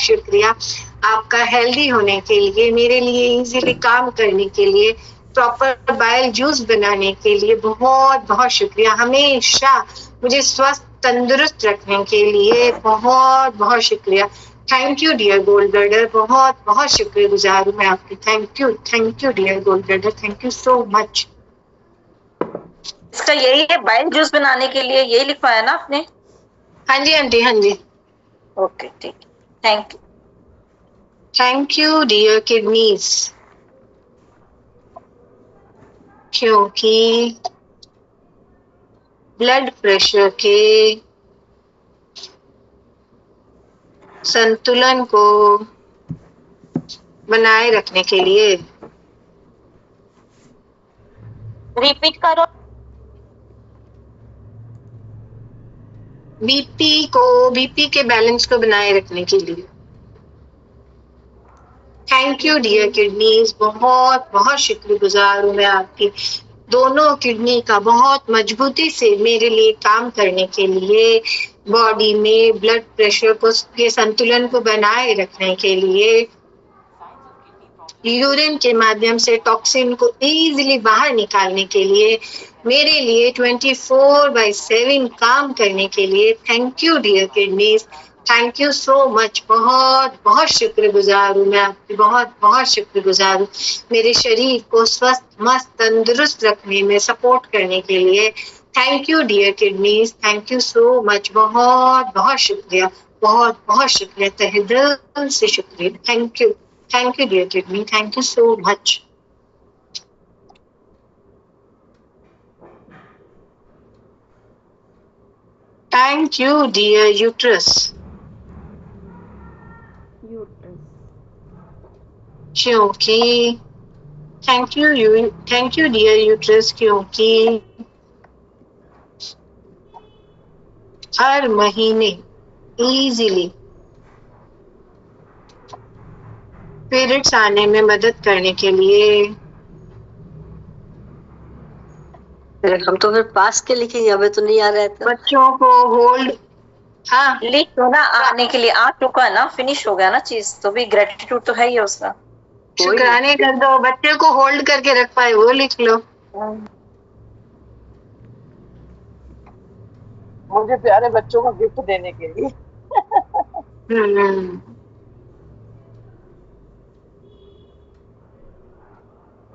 शुक्रिया आपका हेल्दी होने के लिए, मेरे लिए इजीली काम करने के लिए, प्रॉपर बाइल जूस बनाने के लिए बहुत बहुत शुक्रिया। हमेशा मुझे स्वस्थ तंदुरुस्त रखने के लिए बहुत बहुत शुक्रिया। Thank you dear gall bladder, बहुत बहुत शुक्रगुजार हूँ मैं आपकी। Thank you dear gall bladder, thank you so much. इसका यही है, बाइल जूस बनाने के लिए यही लिखवाया ना आपने? हाँ जी आंटी, हाँ जी। ओके ठीक, thank you. Thank you dear kidneys, क्योंकि ब्लड प्रेशर के संतुलन को बनाए रखने के लिए, रिपीट करो। बीपी के बैलेंस को बनाए रखने के लिए। थैंक यू डियर किडनीज, बहुत बहुत शुक्रगुजार हूँ मैं आपकी। दोनों किडनी का बहुत मजबूती से मेरे लिए काम करने के लिए, बॉडी में ब्लड प्रेशर को के संतुलन को बनाए रखने के लिए, यूरिन के माध्यम से टॉक्सिन को इजीली बाहर निकालने के लिए, मेरे लिए 24/7 काम करने के लिए। Thank you dear kidneys, thank you so much. बहुत बहुत शुक्रगुजार हूँ मैं आपकी, बहुत बहुत शुक्रगुजार हूँ मेरे शरीर को स्वस्थ मस्त तंदुरुस्त रखने में सपोर्ट करने के लिए। Thank you dear kidneys, thank you so much. बहुत बहुत शुक्रिया, बहुत बहुत शुक्रिया, तहे दिल से शुक्रिया। Thank you dear kidney, thank you so much. Thank you dear uterus, क्योंकि थैंक यू डियर यूट्रस, क्योंकि हर महीने इजीली पीरियड्स आने में मदद करने के लिए। हम तो फिर पास के लिखेंगे, हमें तो नहीं आ रहा है तो। बच्चों को होल्ड, हाँ लिख दो ना, आने के लिए आ चुका है ना, फिनिश हो गया ना चीज, तो भी ग्रेटिट्यूड तो है ही उसका। शुक्राने कर दो, बच्चे को होल्ड करके रख पाए वो लिख लो। मुझे प्यारे बच्चों को गिफ्ट देने के लिए।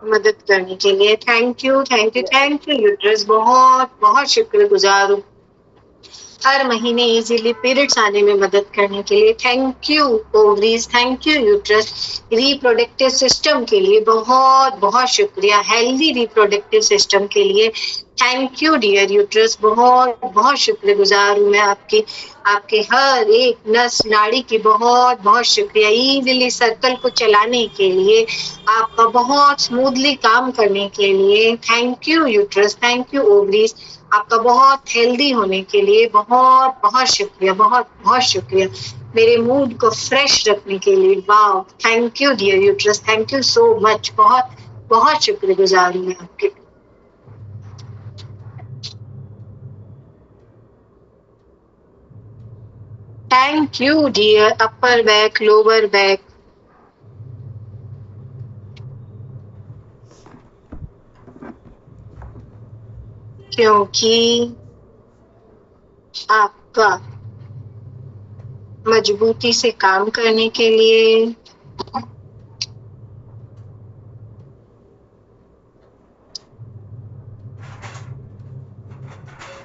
मदद करने के लिए थैंक यू यूट्रस, बहुत बहुत शुक्रगुजार हूँ। हर महीने इजीली पीरियड्स आने में मदद करने के लिए thank you ovaries, thank you uterus. Reproductive system के लिए बहुत बहुत शुक्रिया, हेल्दी रिप्रोडक्टिव सिस्टम के लिए थैंक यू डियर यूट्रस, बहुत बहुत शुक्रगुजार हूँ मैं आपकी। आपके हर एक नस नाड़ी की बहुत बहुत शुक्रिया, इजीली सर्कल को चलाने के लिए, आपका बहुत स्मूथली काम करने के लिए thank you uterus, thank you ovaries. आपका बहुत हेल्दी होने के लिए बहुत बहुत शुक्रिया, बहुत बहुत शुक्रिया। मेरे मूड को फ्रेश रखने के लिए wow, thank you dear uterus, thank you so much. बहुत बहुत शुक्रगुजार हूँ मैं आपके। Thank you dear upper back lower back, क्योंकि आपका मजबूती से काम करने के लिए,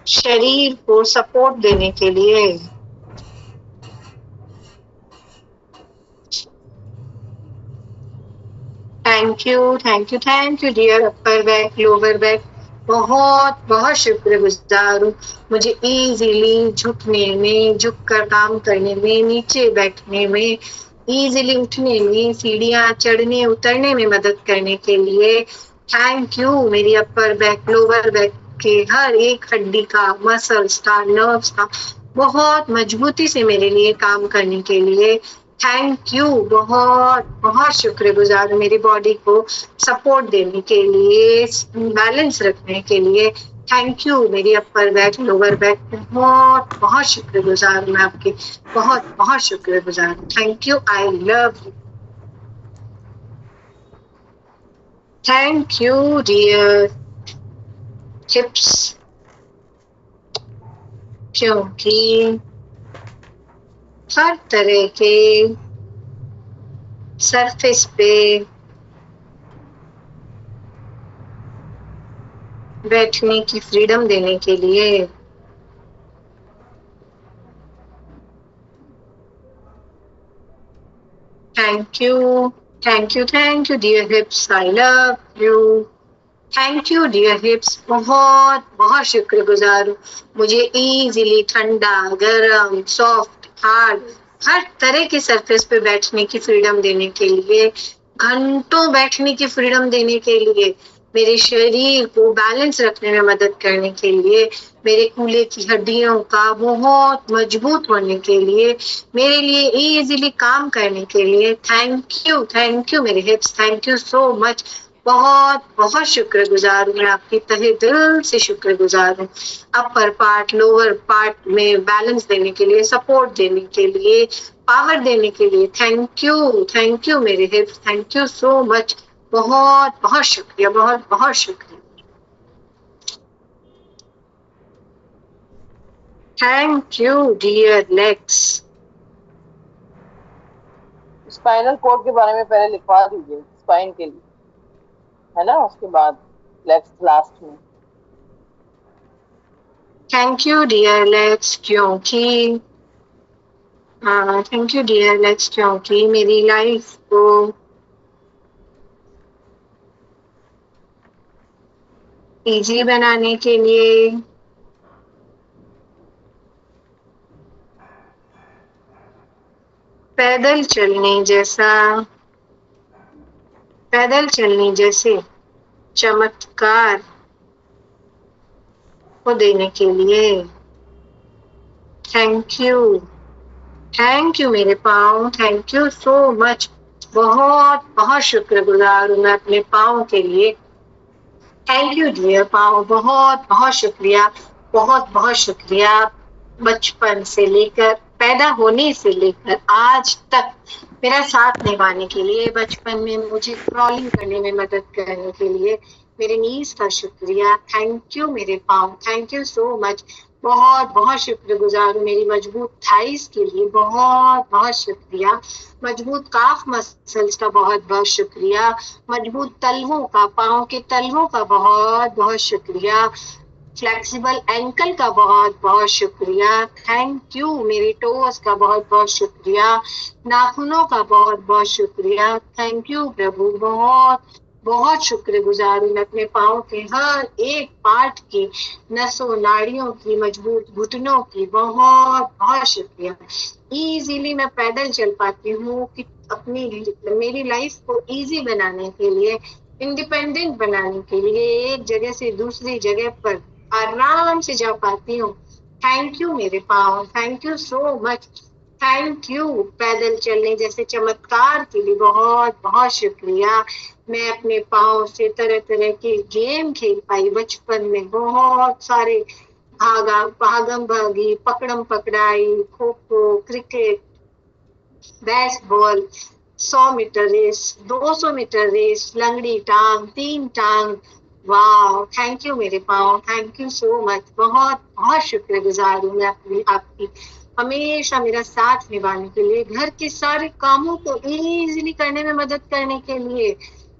शरीर को सपोर्ट देने के लिए, thank you dear upper back lower back, बहुत बहुत शुक्रगुजार हूँ। मुझे इजीली झुकने में, झुककर काम करने में, नीचे बैठने में, इजीली उठने में, सीढ़ियाँ चढ़ने उतरने में मदद करने के लिए थैंक यू। मेरी अपर बैक लोअर बैक के हर एक हड्डी का, मसल्स का, नर्व्स का बहुत मजबूती से मेरे लिए काम करने के लिए थैंक यू। बहुत बहुत शुक्रगुजार हूँ मेरी बॉडी को सपोर्ट देने के लिए, बैलेंस रखने के लिए थैंक यू मेरी अपर बैक लोअर बैक, बहुत बहुत शुक्रगुजार हूँ मैं आपकी, बहुत बहुत शुक्रगुजार हूँ। Thank you, I love you. Thank you dear hips, क्योंकि हर तरह के सरफेस पे बैठने की फ्रीडम देने के लिए thank you, thank you, thank you dear hips, I love you. Thank you dear hips, बहुत बहुत शुक्रगुजार हूँ। मुझे इजीली ठंडा, गरम, सॉफ्ट, हार्ड, हर तरह के सरफेस पे बैठने की फ्रीडम देने के लिए, घंटों बैठने की फ्रीडम देने के लिए, मेरे शरीर को बैलेंस रखने में मदद करने के लिए, मेरे कूल्हे की हड्डियों का बहुत मजबूत होने के लिए, मेरे लिए इजीली काम करने के लिए थैंक यू मेरे hips, thank you so much. बहुत बहुत शुक्रगुजार हूँ मैं आपकी, तहे दिल से शुक्रगुजार हूँ। अपर पार्ट लोअर पार्ट में बैलेंस देने के लिए, सपोर्ट देने के लिए, पावर देने के लिए थैंक यू मेरे hips, thank you so much. बहुत बहुत शुक्रिया, बहुत बहुत शुक्रिया। Thank you dear legs. Spinal cord के बारे में पहले लिखवा दीजिए, स्पाइन के लिए, है ना, उसके बाद लेग्स लास्ट में। थैंक यू डियर लेग्स, क्योंकि थैंक यू डियर लेग्स, क्योंकि मेरी लाइफ को इजी बनाने के लिए पैदल चलने जैसे चमत्कार को देने के लिए थैंक यू मेरे पाँव, थैंक यू सो मच। बहुत बहुत शुक्रगुजार हूँ मैं अपने पाँव के लिए। थैंक यू डियर पाँव, बहुत बहुत शुक्रिया, बहुत बहुत शुक्रिया। बचपन से लेकर, पैदा होने से लेकर आज तक मेरा साथ निभाने के लिए, बचपन में मुझे क्रॉलिंग करने में मदद करने के लिए, मेरे नीज का शुक्रिया। थैंक यू मेरे पाँव, थैंक यू सो मच। बहुत बहुत शुक्रगुजार हूँ मेरी मजबूत थाइस के लिए, बहुत बहुत शुक्रिया। मजबूत काफ मसल्स का बहुत बहुत शुक्रिया। मजबूत तलवों का, पाँव के तलवों का बहुत बहुत शुक्रिया। फ्लेक्सिबल एंकल का बहुत बहुत शुक्रिया। थैंक यू मेरे टोस का बहुत बहुत शुक्रिया। नाखूनों का बहुत बहुत शुक्रिया। थैंक यू प्रभु, बहुत बहुत शुक्रगुजार हूँ मैं अपने पाँव के हर एक पार्ट की, नसों नाड़ियों की, मजबूत घुटनों की, बहुत बहुत शुक्रिया। इजीली मैं पैदल चल पाती हूँ कि मेरी लाइफ को इजी बनाने के लिए, इंडिपेंडेंट बनाने के लिए, एक जगह से दूसरी जगह पर आराम से जा पाती हूँ। थैंक यू मेरे पाँव, thank you so much. Thank you पैदल चलने जैसे चमत्कार के लिए बहुत बहुत शुक्रिया। मैं अपने पाँव से तरह तरह के गेम खेल पाई बचपन में, बहुत सारे भागम भागी, पकड़म पकड़ाई, kho kho, cricket, baseball, 100 metre race, 200 metre race, लंगड़ी टांग, 3 टांग। वाह, थैंक यू मेरे पाँव, थैंक यू सो मच। बहुत बहुत शुक्रगुजार हूँ मैं आपकी, हमेशा मेरा साथ निभाने के लिए, घर के सारे कामों को इजीली करने में मदद करने के लिए,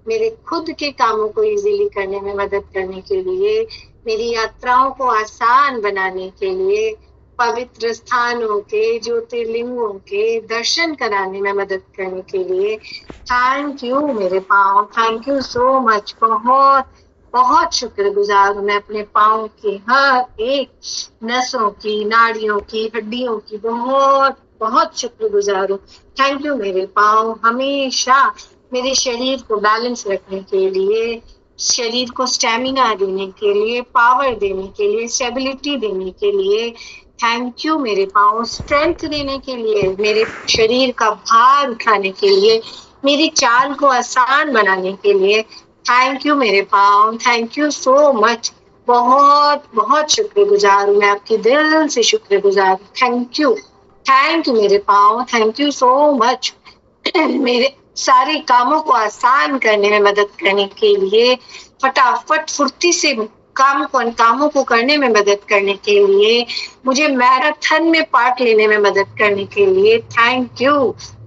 मेरे खुद के कामों को इजीली करने में मदद करने के लिए, मेरी यात्राओं को आसान बनाने के लिए, पवित्र स्थानों के, ज्योतिर्लिंगों के दर्शन कराने में मदद करने के लिए थैंक यू मेरे पाँव, थैंक यू सो मच। बहुत बहुत शुक्रगुजार हूँ मैं अपने पाँव की हर एक नसों की, नाड़ियों की, हड्डियों की, बहुत बहुत शुक्रगुजार हूँ। थैंक यू मेरे पाँव, हमेशा मेरे शरीर को बैलेंस रखने के लिए, शरीर को स्टेमिना देने के लिए, पावर देने के लिए, स्टेबिलिटी देने के लिए। थैंक यू मेरे पाँव, स्ट्रेंथ देने के लिए, मेरे शरीर का भार उठाने के लिए, मेरी चाल को आसान बनाने के लिए। थैंक यू मेरे पाँव, थैंक यू सो मच। बहुत बहुत शुक्रगुजार हूँ, मैं आपकी दिल से शुक्रगुजार हूँ। थैंक यू मेरे पाँव, थैंक यू सो मच मेरे सारे कामों को आसान करने में मदद करने के लिए, फटाफट फुर्ती से कामों को करने में मदद करने के लिए, मुझे मैराथन में पार्ट लेने में मदद करने के लिए, थैंक यू।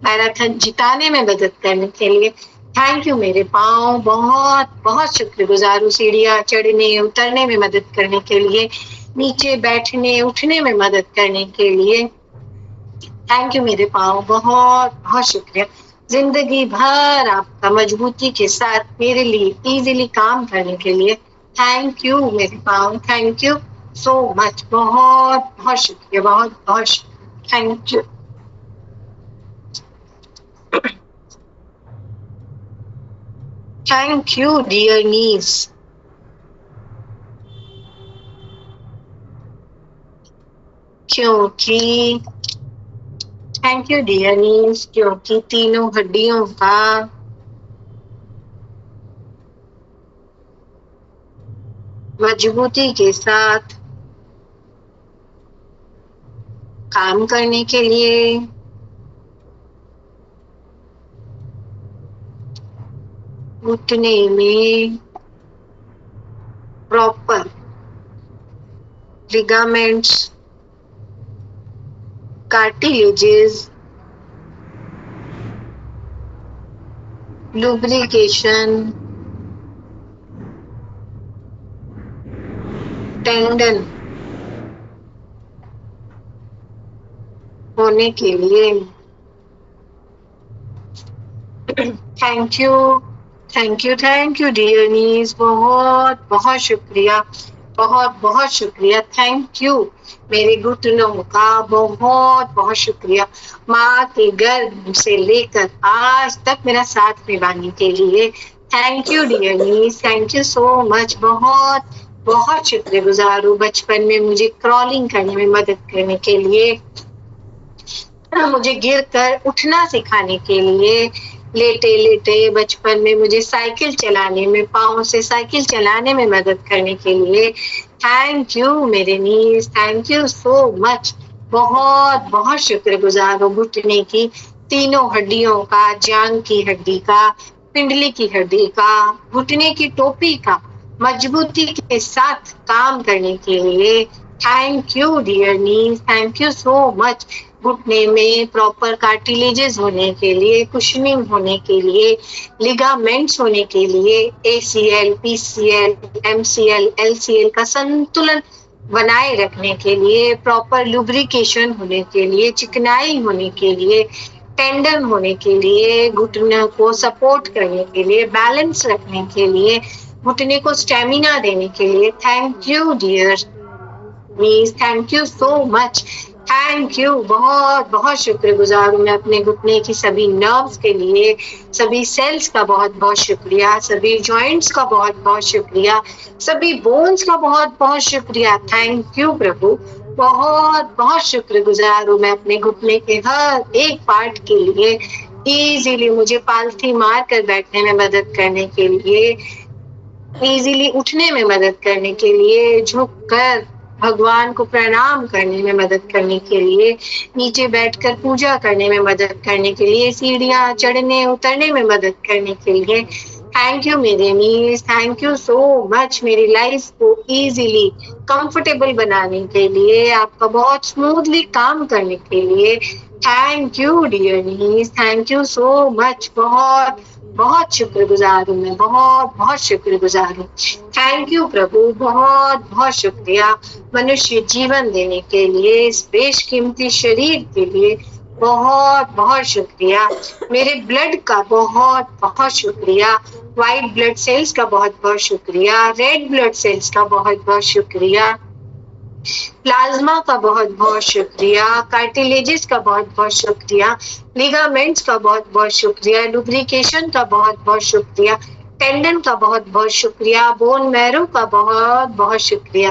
मैराथन जिताने में मदद करने के लिए थैंक यू मेरे पाँव, बहुत बहुत शुक्रगुजार हूँ। सीढ़ियाँ चढ़ने उतरने में मदद करने के लिए, नीचे बैठने उठने में मदद करने के लिए थैंक यू मेरे पाँव, बहुत बहुत शुक्रिया। जिंदगी भर आपका मजबूती के साथ मेरे लिए इजीली काम करने के लिए थैंक यू मेरे पाँव, थैंक यू सो मच, बहुत बहुत शुक्रिया, बहुत बहुत शुक्रिया, thank you. Thank you dear नीज, क्योंकि थैंक यू डियर नीज, क्योंकि तीनों हड्डियों का मजबूती के साथ काम करने के लिए घुटने में proper ligaments, cartilages, lubrication, tendon होने के लिए थैंक यू डियर नीज, बहुत बहुत शुक्रिया, बहुत बहुत शुक्रिया, थैंक यू। मेरे घुटनों का बहुत बहुत शुक्रिया, माँ के गर्भ से लेकर आज तक मेरा साथ निभाने के लिए thank you dear knees, thank you so much, बहुत बहुत शुक्रगुजार हूँ। बचपन में मुझे क्रॉलिंग करने में मदद करने के लिए, मुझे गिर कर उठना सिखाने के लिए, लेटे लेटे बचपन में मुझे साइकिल चलाने में, पाँव से साइकिल चलाने में मदद करने के लिए थैंक यू मेरे नीज, थैंक यू सो मच, बहुत बहुत शुक्रगुजार हूँ। घुटने की तीनों हड्डियों का, जांघ की हड्डी का, पिंडली की हड्डी का, घुटने की टोपी का मजबूती के साथ काम करने के लिए thank you dear knees, thank you so much. घुटने में प्रॉपर कार्टिलेजेस होने के लिए, कुशनिंग होने के लिए, लिगामेंट्स होने के लिए, ACL, PCL, MCL, LCL का संतुलन बनाए रखने के लिए, प्रॉपर लुब्रिकेशन होने के लिए, चिकनाई होने के लिए, टेंडन होने के लिए, घुटने को सपोर्ट करने के लिए, बैलेंस रखने के लिए, घुटने को स्टेमिना देने के लिए thank you dear knees, thank you so much, thank you, बहुत बहुत शुक्रगुजार हूँ मैं अपने घुटने की सभी नर्व्स के लिए, सभी सेल्स का बहुत बहुत शुक्रिया, सभी जॉइंट्स का बहुत बहुत शुक्रिया, सभी बोन्स का बहुत बहुत शुक्रिया, थैंक यू प्रभु, बहुत बहुत शुक्रगुजार हूँ मैं अपने घुटने के हर एक पार्ट के लिए, इजीली मुझे पालथी मार कर बैठने में मदद करने के लिए, इजीली उठने में मदद करने के लिए, झुककर भगवान को प्रणाम करने में मदद करने के लिए, नीचे बैठकर पूजा करने में मदद करने के लिए, सीढ़ियाँ चढ़ने उतरने में मदद करने के लिए थैंक यू मेरे नीज, थैंक यू सो मच, मेरी लाइफ को इजीली कंफर्टेबल बनाने के लिए, आपका बहुत स्मूथली काम करने के लिए thank you dear knees, thank you so much, बहुत बहुत शुक्रगुजार हूँ मैं, बहुत बहुत शुक्रगुजार हूँ। थैंक यू प्रभु, बहुत बहुत शुक्रिया मनुष्य जीवन देने के लिए, इस बेशकीमती शरीर के लिए बहुत बहुत शुक्रिया, मेरे ब्लड का बहुत बहुत शुक्रिया, व्हाइट ब्लड सेल्स का बहुत बहुत शुक्रिया, रेड ब्लड सेल्स का बहुत बहुत शुक्रिया, प्लाज्मा का बहुत बहुत शुक्रिया, कार्टिलेजेस का बहुत बहुत शुक्रिया, लिगामेंट्स का बहुत बहुत शुक्रिया, लुब्रिकेशन का बहुत बहुत शुक्रिया, टेंडन का बहुत बहुत शुक्रिया, बोन मैरो का बहुत बहुत शुक्रिया,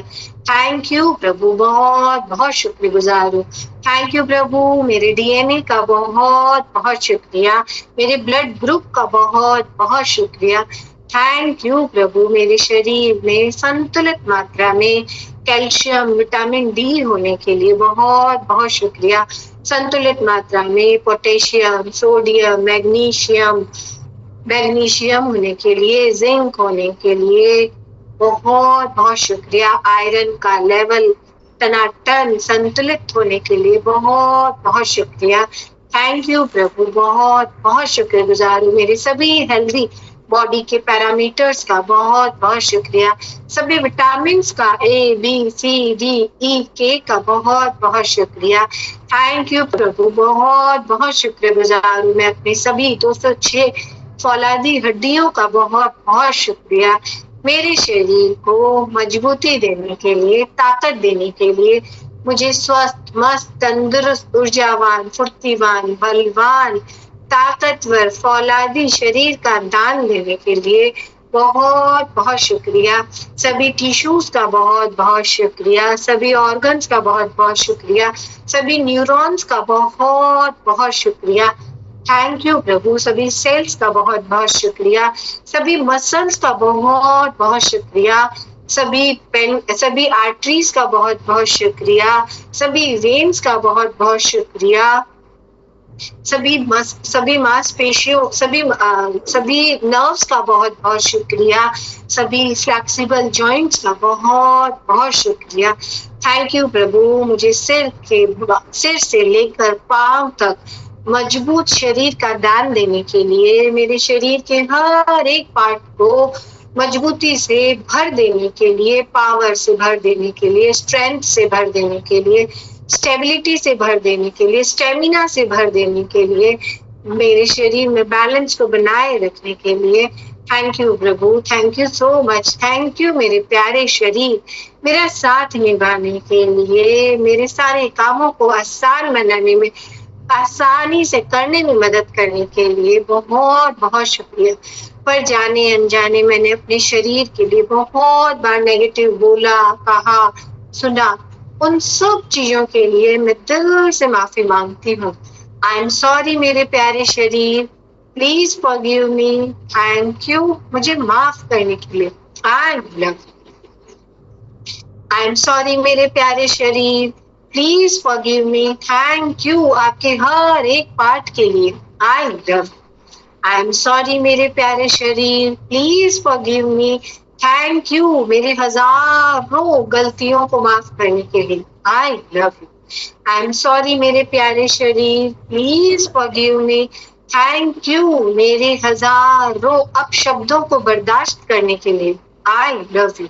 थैंक यू प्रभु, बहुत बहुत शुक्रगुजार हूँ। थैंक यू प्रभु, मेरे DNA का बहुत बहुत शुक्रिया, मेरे ब्लड ग्रुप का बहुत बहुत शुक्रिया, थैंक यू प्रभु, मेरे शरीर में संतुलित मात्रा में कैल्शियम विटामिन डी होने के लिए बहुत बहुत शुक्रिया। संतुलित मात्रा में पोटेशियम सोडियम मैग्नीशियम होने के लिए, जिंक होने के लिए बहुत बहुत शुक्रिया। आयरन का लेवल टनाटन संतुलित होने के लिए बहुत बहुत शुक्रिया। थैंक यू प्रभु, बहुत बहुत शुक्रगुजार हूँ। मेरे सभी हेल्दी बॉडी के पैरामीटर्स का बहुत बहुत शुक्रिया। सभी विटामिन का A, B, C, D, E, K का बहुत बहुत शुक्रिया। थैंक यू प्रभु, बहुत बहुत शुक्रगुजार हूँ मैं अपने सभी 206 फौलादी हड्डियों का बहुत बहुत शुक्रिया। मेरे शरीर को मजबूती देने के लिए, ताकत देने के लिए, मुझे स्वस्थ मस्त तंदुरुस्त ऊर्जावान फुर्तीवान बलवान ताकतवर फौलादी शरीर का दान देने के लिए बहुत बहुत शुक्रिया। सभी टिश्यूज का बहुत बहुत शुक्रिया। सभी ऑर्गन्स का बहुत बहुत शुक्रिया। सभी न्यूरॉन्स का बहुत बहुत शुक्रिया। थैंक यू प्रभु, सभी सेल्स का बहुत बहुत शुक्रिया। सभी मसल्स का बहुत बहुत शुक्रिया। सभी आर्टरीज का बहुत बहुत शुक्रिया। सभी वेन्स का बहुत बहुत शुक्रिया। सभी मांसपेशियों सभी नर्व्स का बहुत बहुत शुक्रिया। सभी फ्लेक्सिबल जॉइंट्स का बहुत बहुत शुक्रिया। थैंक यू प्रभु, मुझे सिर से लेकर पांव तक मजबूत शरीर का दान देने के लिए, मेरे शरीर के हर एक पार्ट को मजबूती से भर देने के लिए, पावर से भर देने के लिए, स्ट्रेंथ से भर देने के लिए, स्टेबिलिटी से भर देने के लिए, स्टेमिना से भर देने के लिए, मेरे शरीर में बैलेंस को बनाए रखने के लिए। Thank you Prabhu, thank you so much. Thank you मेरे प्यारे शरीर, मेरा साथ निभाने के लिए, मेरे सारे कामों को आसान बनाने में, आसानी से करने में मदद करने के लिए बहुत बहुत शुक्रिया। पर जाने अनजाने मैंने अपने शरीर के लिए बहुत बार नेगेटिव बोला, कहा, सुना। उन सब चीजों के लिए मैं दिल से माफी मांगती हूँ। आई एम सॉरी मेरे प्यारे शरीर, please forgive me. Thank you मुझे माफ करने के लिए। I love I am sorry मेरे प्यारे शरीर, please forgive me. Thank you आपके हर एक पार्ट के लिए। I love I am sorry मेरे प्यारे शरीर, please forgive me. Thank you मेरे हजारों गलतियों को माफ करने के लिए। आई love you. I am sorry मेरे प्यारे शरीर, please forgive me. Thank you मेरे हजारों अपशब्दों को बर्दाश्त करने के लिए। आई love you.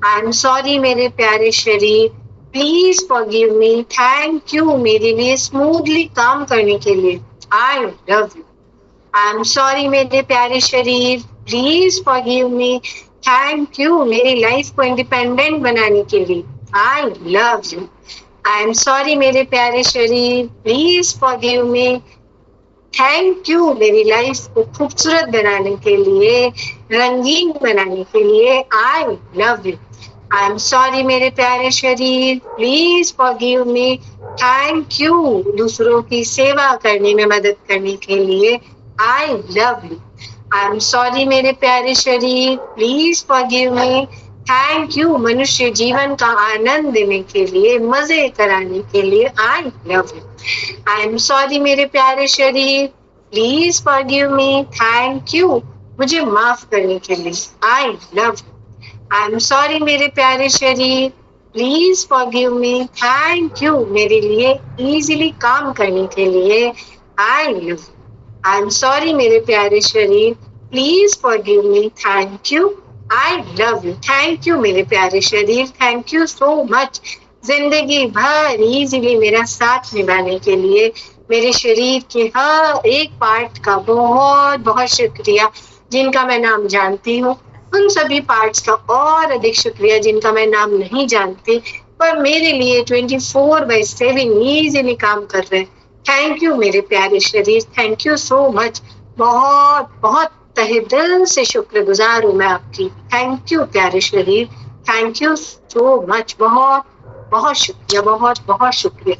I am sorry मेरे प्यारे शरीर, please forgive me. Thank you मेरे लिए स्मूथली काम करने के लिए। आई love you. I am sorry मेरे प्यारे शरीर, please forgive me. Thank you मेरी लाइफ को इंडिपेंडेंट बनाने के लिए। आई love you. I am sorry मेरे प्यारे शरीर, please forgive me. Thank you मेरी लाइफ को खूबसूरत बनाने के लिए, रंगीन बनाने के लिए। आई love you. I am sorry मेरे प्यारे शरीर, please forgive me. Thank you दूसरों की सेवा करने में मदद करने के लिए। आई love you. I am sorry मेरे प्यारे शरीर, please forgive me. Thank you मनुष्य जीवन का आनंद देने के लिए, मजे कराने के लिए। आई love you. I am sorry मेरे प्यारे शरीर, please forgive me. Thank you मुझे माफ करने के लिए। आई love you. I am sorry मेरे प्यारे शरीर, please forgive me. Thank you मेरे लिए इजीली काम करने के लिए। आई love you. I am sorry मेरे प्यारे शरीर, please forgive me. Thank you. I love you. Thank you मेरे प्यारे शरीर, थैंक यू सो मच। जिंदगी भर इजीली मेरा साथ निभाने के लिए, मेरे शरीर के हर एक पार्ट का बहुत बहुत शुक्रिया, जिनका मैं नाम जानती हूँ। उन सभी पार्ट्स का और अधिक शुक्रिया जिनका मैं नाम नहीं जानती, पर मेरे लिए 24/7 इजीली काम कर रहे हैं। थैंक यू मेरे प्यारे शरीर, थैंक यू सो मच। बहुत बहुत तहे दिल से शुक्रगुजार हूँ मैं आपकी। थैंक यू प्यारे शरीर, थैंक यू सो मच। बहुत बहुत शुक्रिया, बहुत बहुत शुक्रिया।